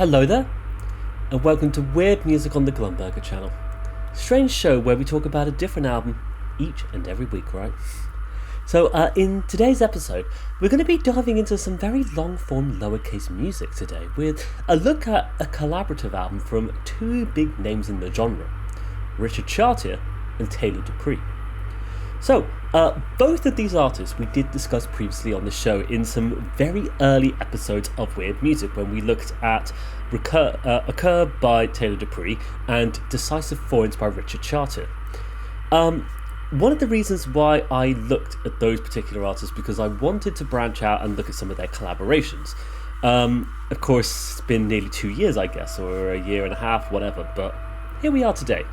Hello there, and welcome to Weird Music on the Glumberger channel. Strange show where we talk about a different album each and every week, right? So in today's episode, we're going to be diving into some very long-form lowercase music today with a look at a collaborative album from two big names in the genre, Richard Chartier and Tailend Deupree. So, both of these artists we did discuss previously on the show in some very early episodes of Weird Music when we looked at Occur by Tailend Deupree and Decisive Foreigns by Richard Chartier. One of the reasons why I looked at those particular artists because I wanted to branch out and look at some of their collaborations. Of course, it's been nearly 2 years, I guess, or a year and a half, whatever, but here we are today.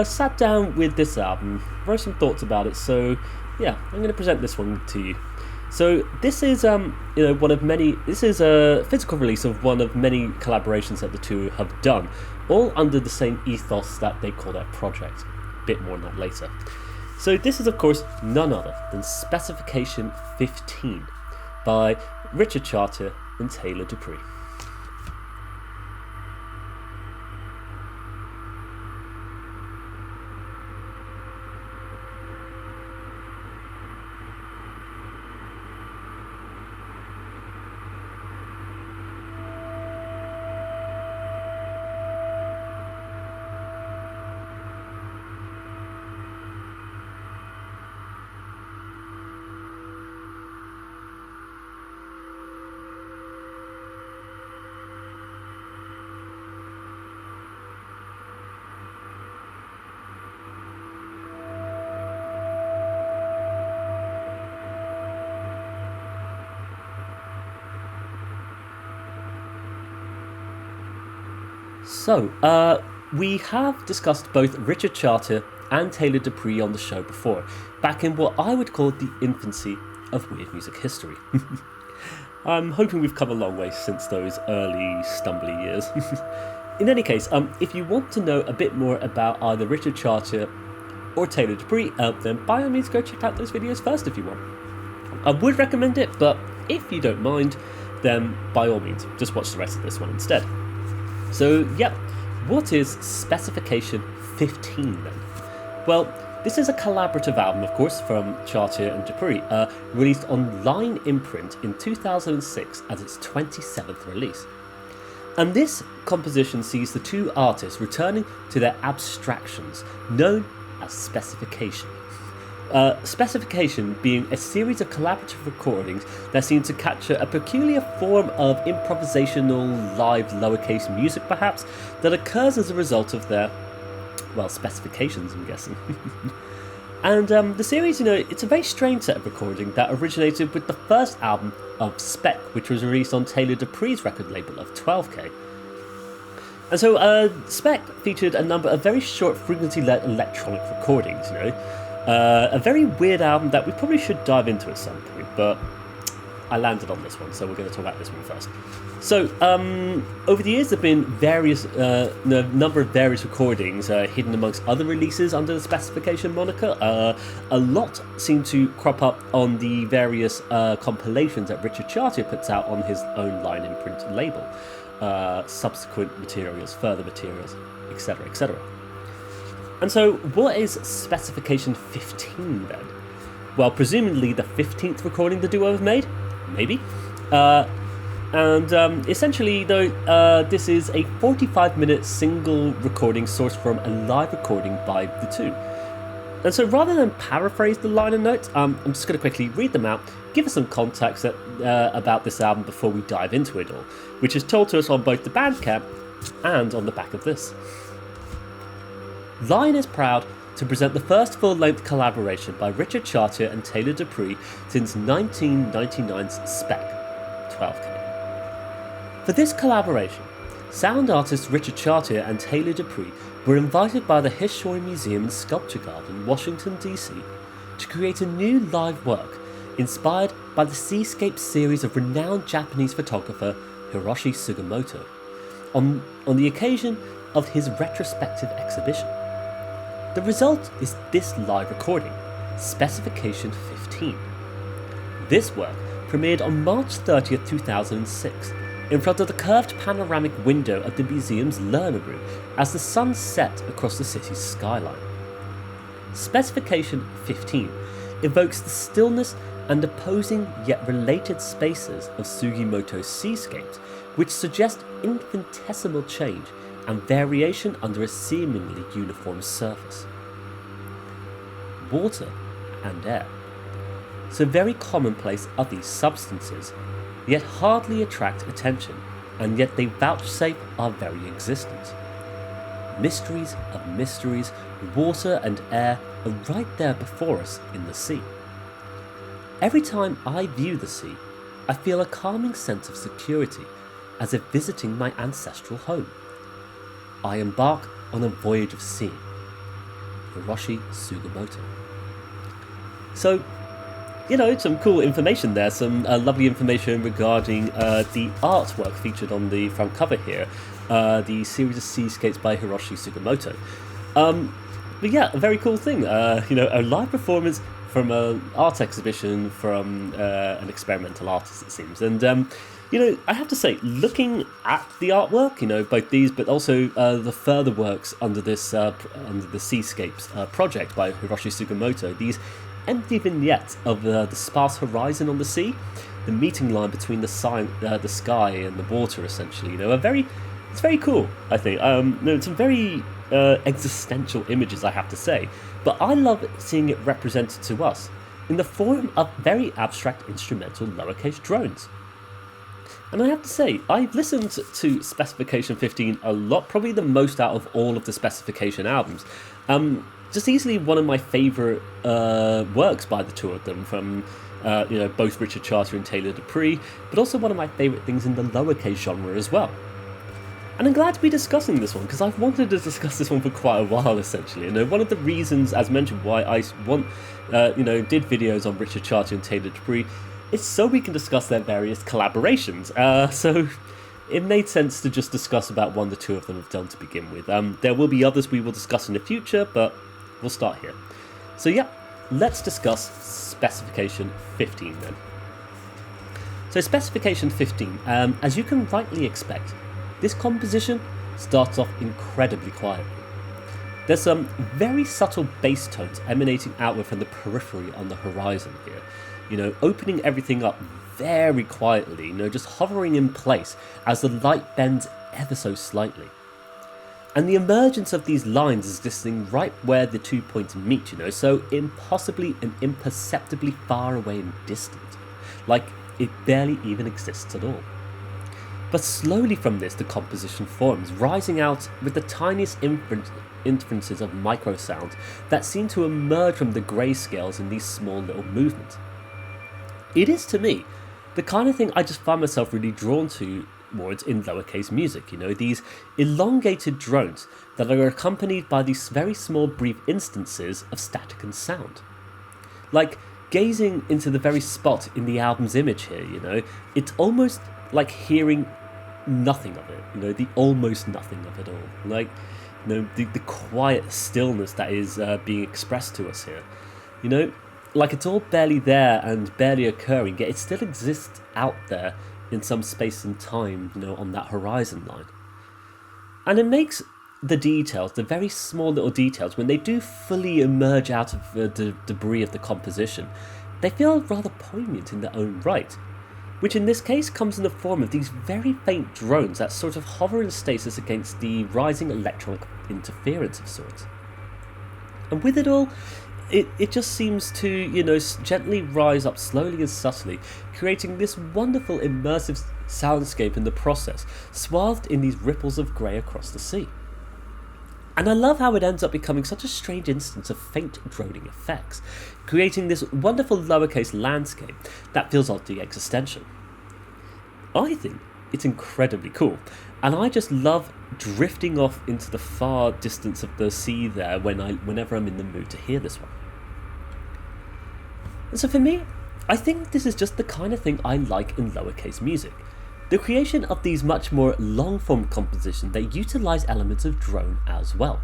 Sat down with this album, wrote some thoughts about it, so yeah, I'm going to present this one to you. So this is one of many. This is a physical release of one of many collaborations that the two have done, all under the same ethos that they call their project. A bit more on that later. So this is of course none other than Specification.Fifteen by Richard Chartier and Tailend Deupree. So, we have discussed both Richard Chartier and Tailend Deupree on the show before, back in what I would call the infancy of weird music history. I'm hoping we've come a long way since those early stumbly years. In any case, if you want to know a bit more about either Richard Chartier or Tailend Deupree, then by all means go check out those videos first if you want. I would recommend it, but if you don't mind, then by all means, just watch the rest of this one instead. So, yeah, what is Specification.Fifteen then? Well, this is a collaborative album, of course, from Chartier and Deupree, released on Line Imprint in 2006 as its 27th release. And this composition sees the two artists returning to their abstractions, known as Specification. Specification being a series of collaborative recordings that seem to capture a peculiar form of improvisational live lowercase music perhaps that occurs as a result of their, well, specifications, I'm guessing. And the series, it's a very strange set of recording that originated with the first album of SPEC, which was released on Tailend Deupree's record label of 12K. And so SPEC featured a number of very short frequency-led electronic recordings, a very weird album that we probably should dive into at some point, but I landed on this one, so we're going to talk about this one first. So, over the years there have been a number of various recordings hidden amongst other releases under the Specification moniker. A lot seem to crop up on the various compilations that Richard Chartier puts out on his own Line Imprint label. Subsequent materials, further materials, etc., etc. And so, what is Specification.Fifteen then? Well, presumably the 15th recording the duo have made? Maybe. Essentially, though, this is a 45-minute single recording sourced from a live recording by the two. And so, rather than paraphrase the liner notes, I'm just going to quickly read them out, give us some context about this album before we dive into it all, which is told to us on both the Bandcamp and on the back of this. Line is proud to present the first full-length collaboration by Richard Chartier and Tailend Deupree since 1999's SPEC, 12K. For this collaboration, sound artists Richard Chartier and Tailend Deupree were invited by the Hiroshi Museum and Sculpture Garden, Washington, D.C. to create a new live work inspired by the Seascapes series of renowned Japanese photographer Hiroshi Sugimoto on the occasion of his retrospective exhibition. The result is this live recording, Specification.Fifteen. This work premiered on March 30th, 2006, in front of the curved panoramic window of the museum's learner room as the sun set across the city's skyline. Specification.Fifteen evokes the stillness and opposing yet related spaces of Sugimoto's seascapes, which suggest infinitesimal change and variation under a seemingly uniform surface. Water and air. So very commonplace are these substances, yet hardly attract attention, and yet they vouchsafe our very existence. Mysteries of mysteries, water and air are right there before us in the sea. Every time I view the sea, I feel a calming sense of security, as if visiting my ancestral home. I embark on a voyage of seeing. Hiroshi Sugimoto. So, some cool information there, some lovely information regarding the artwork featured on the front cover here, the series of seascapes by Hiroshi Sugimoto. But yeah, a very cool thing, a live performance from an art exhibition from an experimental artist, it seems. And, I have to say, looking at the artwork, both these, but also the further works under this under the Seascapes project by Hiroshi Sugimoto, these empty vignettes of the sparse horizon on the sea, the meeting line between the sky and the water, essentially, it's very cool, I think. It's some very existential images, I have to say, but I love seeing it represented to us in the form of very abstract instrumental lowercase drones. And I have to say, I've listened to Specification.Fifteen a lot, probably the most out of all of the Specification albums. Just easily one of my favourite works by the two of them, from both Richard Chartier and Tailend Deupree, but also one of my favourite things in the lowercase genre as well. And I'm glad to be discussing this one, because I've wanted to discuss this one for quite a while, essentially. One of the reasons, as mentioned, why I did videos on Richard Chartier and Tailend Deupree is so we can discuss their various collaborations. So it made sense to just discuss about one the two of them have done to begin with. There will be others we will discuss in the future, but we'll start here. So yeah, let's discuss Specification.Fifteen then. So Specification.Fifteen, as you can rightly expect, this composition starts off incredibly quietly. There's some very subtle bass tones emanating outward from the periphery on the horizon here, opening everything up very quietly, just hovering in place as the light bends ever so slightly. And the emergence of these lines is existing right where the 2 points meet, so impossibly and imperceptibly far away and distant, like it barely even exists at all. But slowly from this the composition forms, rising out with the tiniest inferences of micro sounds that seem to emerge from the grayscales in these small little movements. It is, to me, the kind of thing I just find myself really drawn towards in lowercase music, these elongated drones that are accompanied by these very small brief instances of static and sound. Like gazing into the very spot in the album's image here, it's almost like hearing nothing of it, the almost nothing of it all. Like, the quiet stillness that is being expressed to us here, like it's all barely there and barely occurring, yet it still exists out there in some space and time, on that horizon line. And it makes the details, the very small little details, when they do fully emerge out of the debris of the composition, they feel rather poignant in their own right, which in this case comes in the form of these very faint drones that sort of hover in stasis against the rising electronic interference of sorts. And with it all, it just seems to, gently rise up slowly and subtly, creating this wonderful immersive soundscape in the process, swathed in these ripples of grey across the sea. And I love how it ends up becoming such a strange instance of faint droning effects, creating this wonderful lowercase landscape that feels oddly existential. I think it's incredibly cool, and I just love drifting off into the far distance of the sea there whenever I'm in the mood to hear this one. And so for me, I think this is just the kind of thing I like in lowercase music. The creation of these much more long-form compositions that utilise elements of drone as well.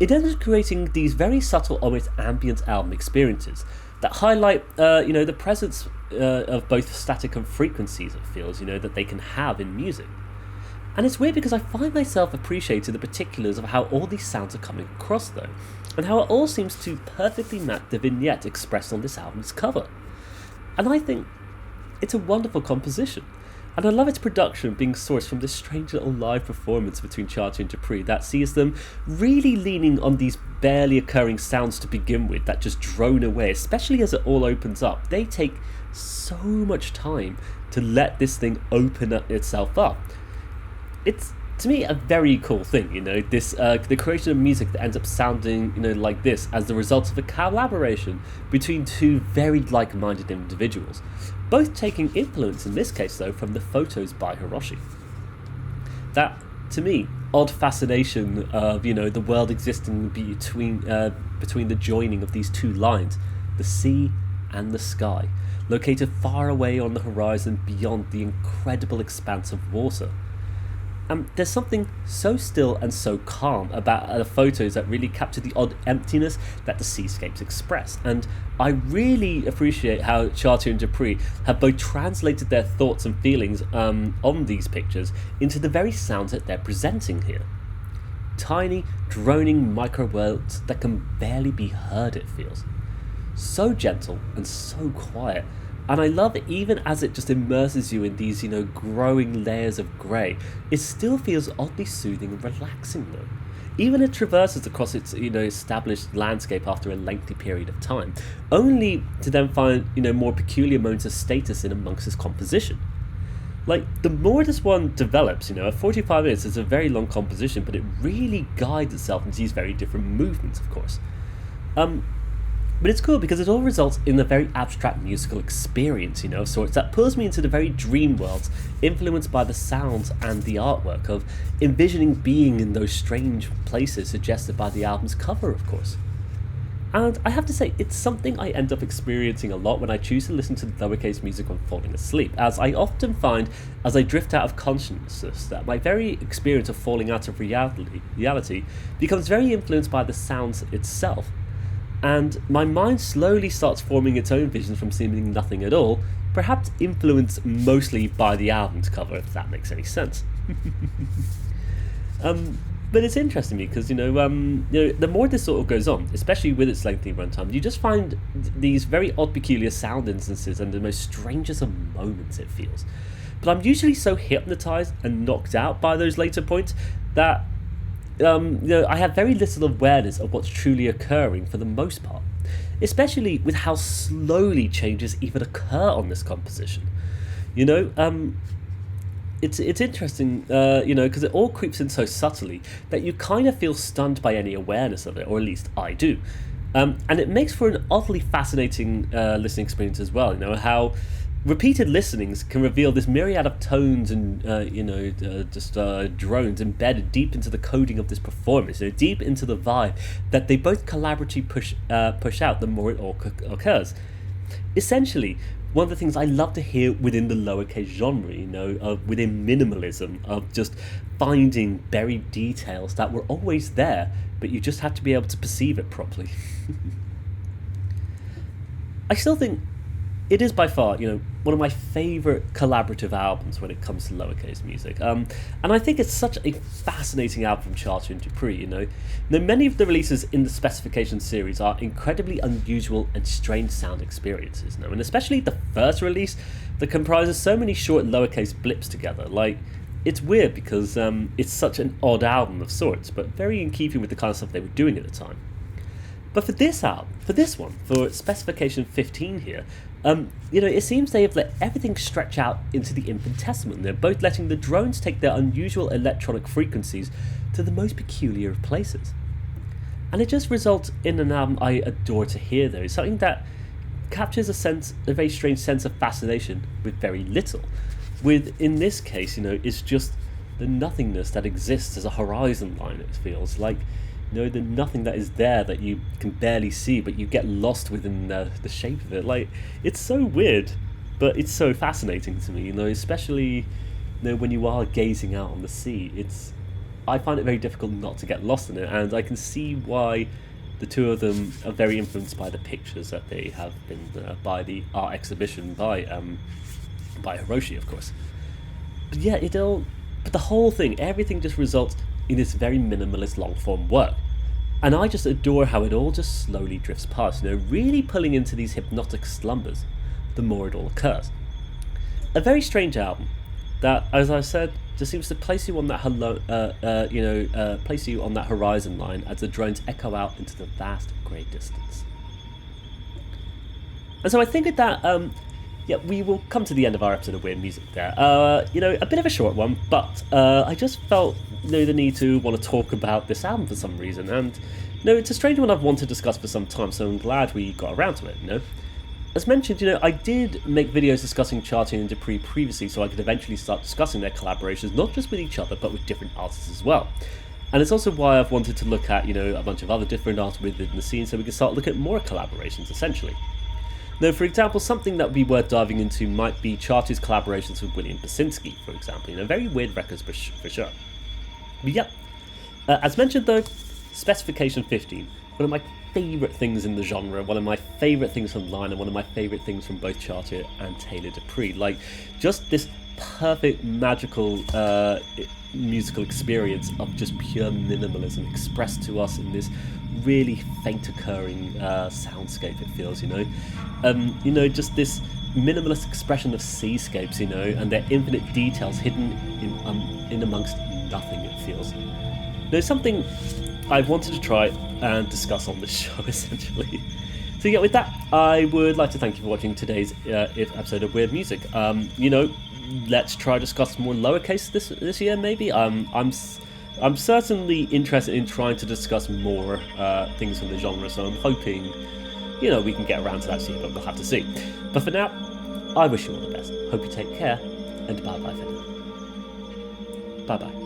It ends up creating these very subtle, almost ambient album experiences, that highlight, the presence of both static and frequencies, it feels, that they can have in music. And it's weird because I find myself appreciating the particulars of how all these sounds are coming across, though, and how it all seems to perfectly match the vignette expressed on this album's cover. And I think it's a wonderful composition. And I love its production being sourced from this strange little live performance between Chartier and Deupree that sees them really leaning on these barely occurring sounds to begin with that just drone away, especially as it all opens up. They take so much time to let this thing open itself up. It's, to me, a very cool thing, this the creation of music that ends up sounding, like this as the result of a collaboration between two very like-minded individuals, both taking influence in this case, though, from the photos by Hiroshi. That, to me, odd fascination of, the world existing between the joining of these two lines, the sea and the sky, located far away on the horizon beyond the incredible expanse of water. There's something so still and so calm about the photos that really capture the odd emptiness that the seascapes express, and I really appreciate how Chartier and Deupree have both translated their thoughts and feelings on these pictures into the very sounds that they're presenting here. Tiny, droning micro-worlds that can barely be heard, it feels. So gentle and so quiet. And I love it, even as it just immerses you in these, growing layers of grey, it still feels oddly soothing and relaxing though. Even it traverses across its, established landscape after a lengthy period of time, only to then find, more peculiar moments of status in amongst its composition. Like, the more this one develops, 45 minutes is a very long composition, but it really guides itself into these very different movements, of course. But it's cool because it all results in a very abstract musical experience, of sorts, that pulls me into the very dream worlds, influenced by the sounds and the artwork, of envisioning being in those strange places suggested by the album's cover, of course. And I have to say, it's something I end up experiencing a lot when I choose to listen to the lowercase music when falling asleep, as I often find, as I drift out of consciousness, that my very experience of falling out of reality becomes very influenced by the sounds itself. And my mind slowly starts forming its own visions from seeming nothing at all, perhaps influenced mostly by the album's cover, if that makes any sense. But it's interesting to me because, the more this sort of goes on, especially with its lengthy runtime, you just find these very odd, peculiar sound instances and the most strangest of moments, it feels. But I'm usually so hypnotized and knocked out by those later points that I have very little awareness of what's truly occurring for the most part, especially with how slowly changes even occur on this composition. It's interesting, because it all creeps in so subtly that you kind of feel stunned by any awareness of it, or at least I do. And it makes for an oddly fascinating listening experience as well, how repeated listenings can reveal this myriad of tones and, drones embedded deep into the coding of this performance, deep into the vibe that they both collaboratively push out the more it all occurs. Essentially, one of the things I love to hear within the lowercase genre, within minimalism, of just finding buried details that were always there, but you just had to be able to perceive it properly. I still think it is by far, one of my favourite collaborative albums when it comes to lowercase music. And I think it's such a fascinating album from Chartier and Deupree, Now, many of the releases in the Specification series are incredibly unusual and strange sound experiences, and especially the first release that comprises so many short lowercase blips together. Like, it's weird because it's such an odd album of sorts, but very in keeping with the kind of stuff they were doing at the time. But for this album, for Specification.Fifteen here, it seems they have let everything stretch out into the infinitesimal. They're both letting the drones take their unusual electronic frequencies to the most peculiar of places. And it just results in an album I adore to hear, though. Something that captures a very strange sense of fascination with very little. With, in this case, it's just the nothingness that exists as a horizon line, it feels like. The nothing that is there that you can barely see, but you get lost within the shape of it. Like, it's so weird, but it's so fascinating to me, especially, when you are gazing out on the sea. I find it very difficult not to get lost in it, and I can see why The two of them are very influenced by the pictures that they have been by the art exhibition by Hiroshi, of course. But yeah, but the whole thing, everything just results in this very minimalist long-form work. And I just adore how it all just slowly drifts past, really pulling into these hypnotic slumbers the more it all occurs. A very strange album that, as I said, just seems to place you on that place you on that horizon line as the drones echo out into the vast grey distance. And so I think with that, we will come to the end of our episode of Weird Music there. A bit of a short one, but I just felt the need to want to talk about this album for some reason, and it's a strange one I've wanted to discuss for some time, so I'm glad we got around to it. As mentioned, I did make videos discussing Chartier and Deupree previously, so I could eventually start discussing their collaborations, not just with each other, but with different artists as well. And it's also why I've wanted to look at, a bunch of other different artists within the scene, so we can start looking at more collaborations, essentially. Now, for example, something that would be worth diving into might be Chartier's collaborations with William Basinski, for example. Very weird records for sure. But yeah, as mentioned though, Specification.Fifteen, one of my favourite things in the genre, one of my favourite things from Line, and one of my favourite things from both Chartier and Tailend Deupree. Just this perfect, magical musical experience of just pure minimalism expressed to us in this really faint occurring soundscape, it feels, just this minimalist expression of seascapes, and their infinite details hidden in amongst nothing, it feels. There's something I've wanted to try and discuss on this show, essentially. So yeah, with that, I would like to thank you for watching today's episode of Weird Music. Let's try to discuss more lowercase this year, maybe. I'm certainly interested in trying to discuss more things from the genre, so I'm hoping, we can get around to that soon, but we'll have to see. But for now, I wish you all the best. Hope you take care, and bye-bye for now. Bye-bye.